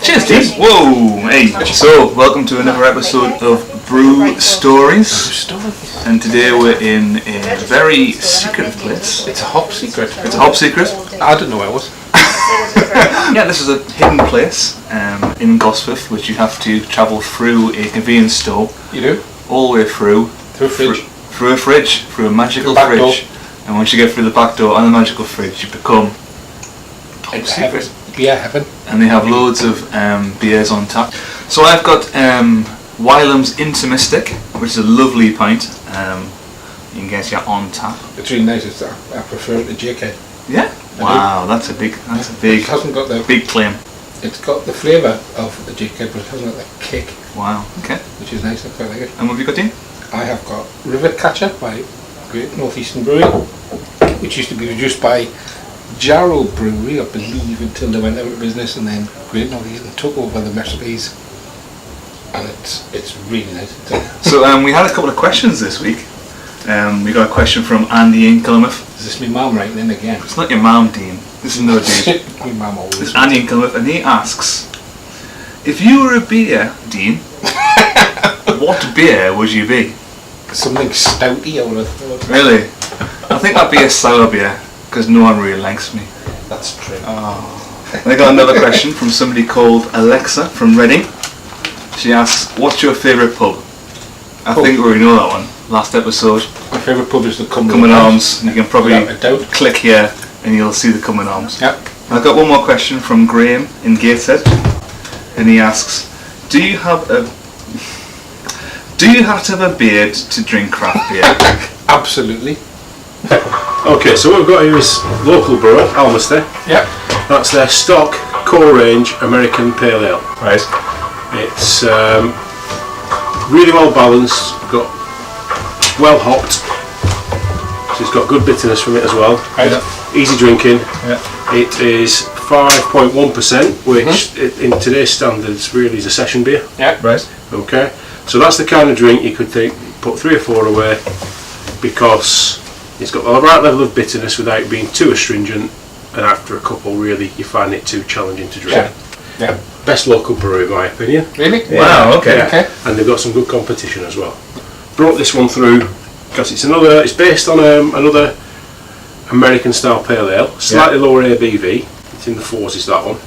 Cheers, Steve. Whoa, hey. So, welcome to another episode of Brew Stories. And today we're in a very secret place. It's a hop secret. It's a hop secret? I didn't know where it was. Yeah, this is a hidden place in Gosforth, which you have to travel through a convenience store. You do? All the way through. Through a fridge. Through a fridge. Through a magical fridge. Door. And once you get through the back door on the magical fridge, you become top secret. Beer heaven. And they have loads of beers on tap. So I've got Wylam's Intimistic, which is a lovely pint. You can get your on tap. It's really nice. I prefer it to JK. Yeah. Wow, that's a big. It hasn't got the big claim. It's got the flavour of the JK, but it hasn't got the kick. Wow. Okay. Which is nice. I quite like it. And what have you got, Dean? I have got Rivet Catcher by Great Northeastern Brewery, which used to be produced by Jarrow Brewery, I believe, until they went out of business, and then Great Northeastern took over the recipes, and it's really nice. So we had a couple of questions this week. We got a question from Andy in Killamouth. Is this my mum writing in again? It's not your mum, Dean. This is no Dean. My mum always. It's Andy in Killamouth, and he asks, if you were a beer, Dean, what beer would you be? Something stouty, I would have thought. Really? I think I'd be a sour beer, because no one really likes me. That's true. Oh. And I got another question from somebody called Alexa from Reading. She asks, what's your favourite pub? I think we already know that one. Last episode. My favourite pub is the Cummin Arms. You can probably click here and you'll see the Cummin Arms. Yep. I've got one more question from Graham in Gateshead. And he asks, do you have to have a beard to drink craft beer? Absolutely. Okay, so what we've got here is local brewer, Almaster. Yep. That's their stock core range American Pale Ale. Right. It's really well balanced, got well hopped, so it's got good bitterness from it as well. Right. Easy drinking. Yeah. It is 5.1%, which in today's standards really is a session beer. Yeah. Right. Okay, so that's the kind of drink you could put 3 or 4 away, because it's got the right level of bitterness without being too astringent, and after a couple really you find it too challenging to drink. Yeah. Best local brewery in my opinion. Really? Yeah. Wow, okay. Yeah. Okay. And they've got some good competition as well. Brought this one through because it's based on another American style pale ale, slightly lower ABV, it's in the 4s is that one.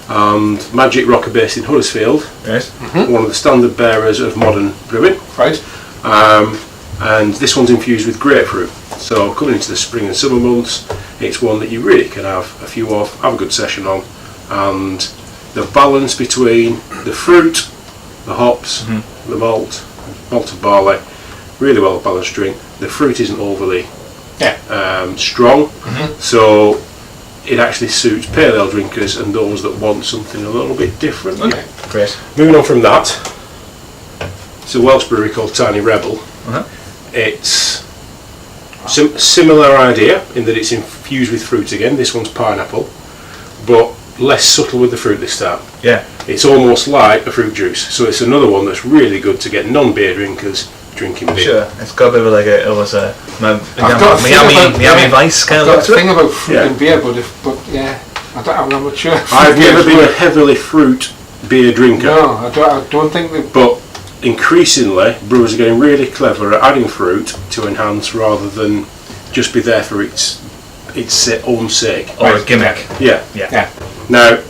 And Magic Rock are based in Huddersfield. Yes. One of the standard bearers of modern brewing. Right. And this one's infused with grapefruit. So coming into the spring and summer months, it's one that you really can have a few of, have a good session on, and the balance between the fruit, the hops, the malted barley, really well balanced drink. The fruit isn't overly strong, so it actually suits pale ale drinkers and those that want something a little bit different. Okay, great. Moving on from that, it's a Welsh brewery called Tiny Rebel. It's similar idea in that it's infused with fruit again. This one's pineapple, but less subtle with the fruit this time. Yeah. It's almost like a fruit juice, so it's another one that's really good to get non-beer drinkers drinking beer. Sure, it's got a bit of like a Miami Vice kind of look to it. I've got a thing about fruit and beer, but I'm not sure. I've never been a heavily fruit beer drinker. No, I don't think that. But increasingly, brewers are getting really clever at adding fruit to enhance rather than just be there for its own sake. Or a gimmick. Yeah. Now,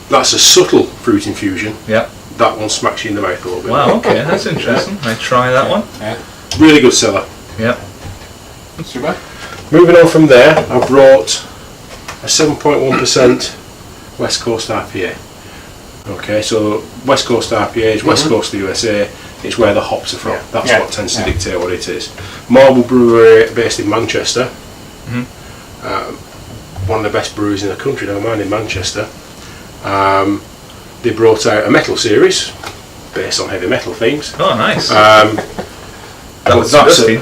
that's a subtle fruit infusion. Yeah. That one smacks you in the mouth a little bit. Wow, okay, that's interesting. I try that one. Yeah. Really good seller. Yeah. Super. Moving on from there, I brought a 7.1% West Coast IPA. Okay, so West Coast IPA is West Coast of the USA. It's where the hops are from. That's what tends to dictate what it is. Marble Brewery, based in Manchester. One of the best breweries in the country, never mind in Manchester. They brought out a metal series based on heavy metal themes. Oh, nice. That was a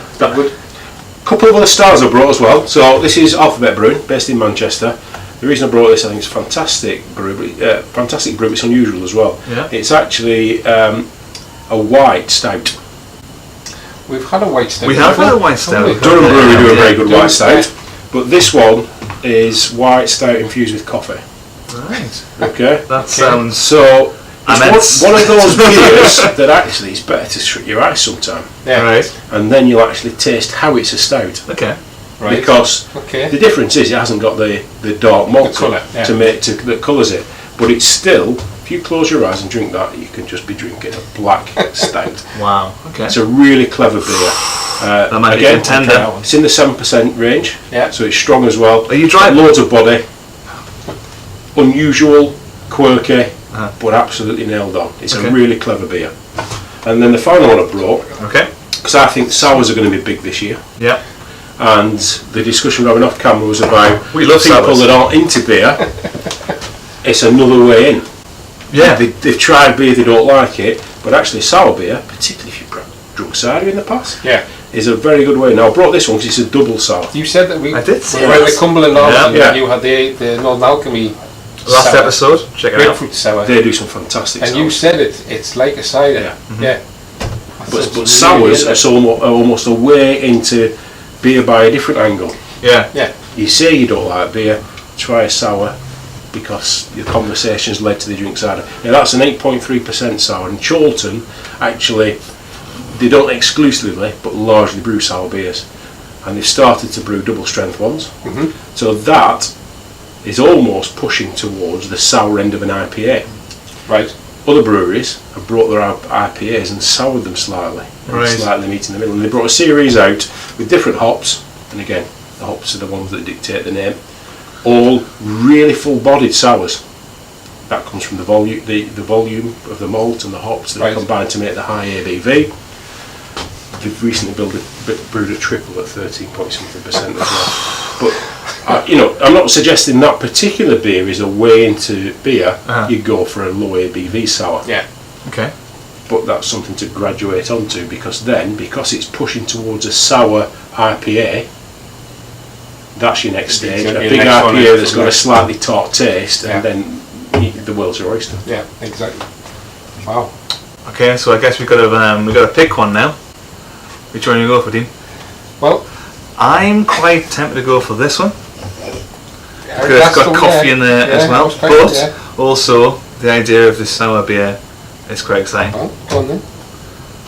couple of other stars I brought as well. So this is Alphabet Brewing, based in Manchester. The reason I brought this, I think it's a fantastic brew. It's unusual as well. Yeah. It's actually a white stout. We've had a white stout. We have had a white stout. Durham Brewery do a very good white stout, but this one is white stout infused with coffee. Right. Okay. That sounds So immense. it's one of those beers that actually is better to shut your eyes sometime, Yeah. Right. and then you'll actually taste how it's a stout. Okay. Right. Because Okay. the difference is it hasn't got the dark malt The colour, yeah. that colours it, but it's still. If you close your eyes and drink that, you can just be drinking a black stout. Wow. Okay. It's a really clever beer. That might be a Again, contender. it's in the 7% range, Yeah. so it's strong as well. Are you driving? Loads of body. Unusual, quirky, Uh-huh. but absolutely nailed on. It's Okay. a really clever beer. And then the final one I brought, Okay. because I think sours are going to be big this year, Yeah. and the discussion we're having off camera was about We love people sours. that aren't into beer. It's another way in. Yeah. They've tried beer, they don't like it, but actually sour beer, particularly if you've drunk cider in the past, Yeah. is a very good way. Now I brought this one because it's a double sour. You said that we I did say we were in the that. Cumberland Arms Yeah. and Yeah. you had the Northern Alchemy Last sour, episode. Check it out. grapefruit sour, They do some fantastic and sours. you said it's like a cider. Yeah. Yeah. But sours are almost a way into beer by a different angle. Yeah. Yeah. You say you don't like beer, try a sour, because your conversations led to the drink cider. Now that's an 8.3% sour, and Chorlton actually, they don't exclusively but largely brew sour beers, and they've started to brew double strength ones. Mhm. So that is almost pushing towards the sour end of an IPA. Right. Other breweries have brought their IPAs and soured them slightly, and Right. slightly meet in the middle. And they brought a series out with different hops, and again, the hops are the ones that dictate the name. All really full-bodied sours. That comes from the volume of the malt and the hops that Right. are combined to make the high ABV. They've recently brewed a triple at 13.something% as well. But I'm not suggesting that particular beer is a way into beer. Uh-huh. You go for a low ABV sour, Yeah. Okay. but that's something to graduate onto, because it's pushing towards a sour IPA. That's your next stage. Your A big next one, IPA that's got a next. slightly tart taste, Yeah. and then the world's your oyster. Yeah. Exactly. Wow. Okay. So I guess we got to pick one now. Which one you go for, Dean? Well, I'm quite tempted to go for this one. Because it's that's got the- coffee yeah. in there Yeah, as well. I was quite- But yeah. also the idea of this sour beer is quite exciting. Well, go on then.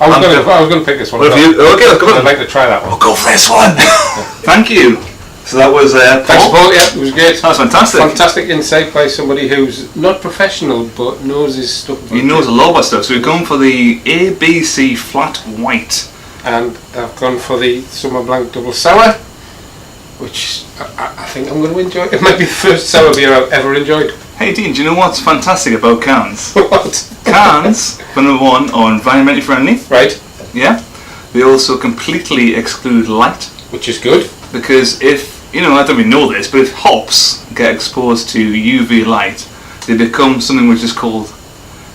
I was going to pick this one. What have you? Okay, let's go I'd on. like to try that one. We'll go for this one. Thank you. So that was Thanks, Paul. Paul. Yeah, it was great. That was fantastic. Fantastic insight by somebody who's not professional but knows his stuff. He knows a lot about stuff. So we've gone for the ABC Flat White. And I've gone for the Summer Blanc Double Sour, which I think I'm going to enjoy. It might be the first sour beer I've ever enjoyed. Hey Dean, do you know what's fantastic about cans? What? Cans, for number one, are environmentally friendly. Right, Yeah. They also completely exclude light. which is good. Because if, I don't really know this, but if hops get exposed to UV light, they become something which is called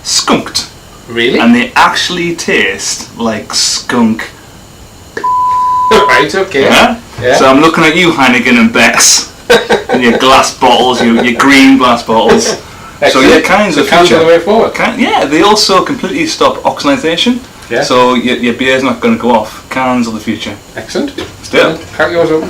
skunked. Really? And they actually taste like skunk. Right, okay. Yeah? Yeah. So I'm looking at you, Heineken and Beck's, and your glass bottles, your green glass bottles. So Excellent. yeah, cans So are cans future. are the way forward. Yeah, they also completely stop oxidation. Yeah. So your beer's not going to go off. Cans are the future. Excellent. Still. Crack yours open.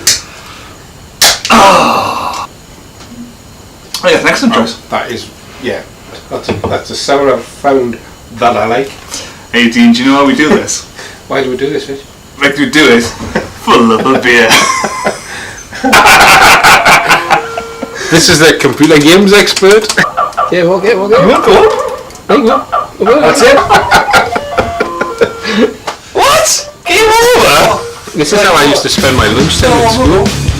Oh yeah, it's an excellent choice. That is, yeah. That's a sour I've found that I like. Hey Dean, do you know how we do this? Why do we do this, Rich? Like we do it for love of beer. This is the computer games expert. Yeah, we'll get. Go on, go on. That's it. What? Game over? This is how I used to spend my lunch time at school.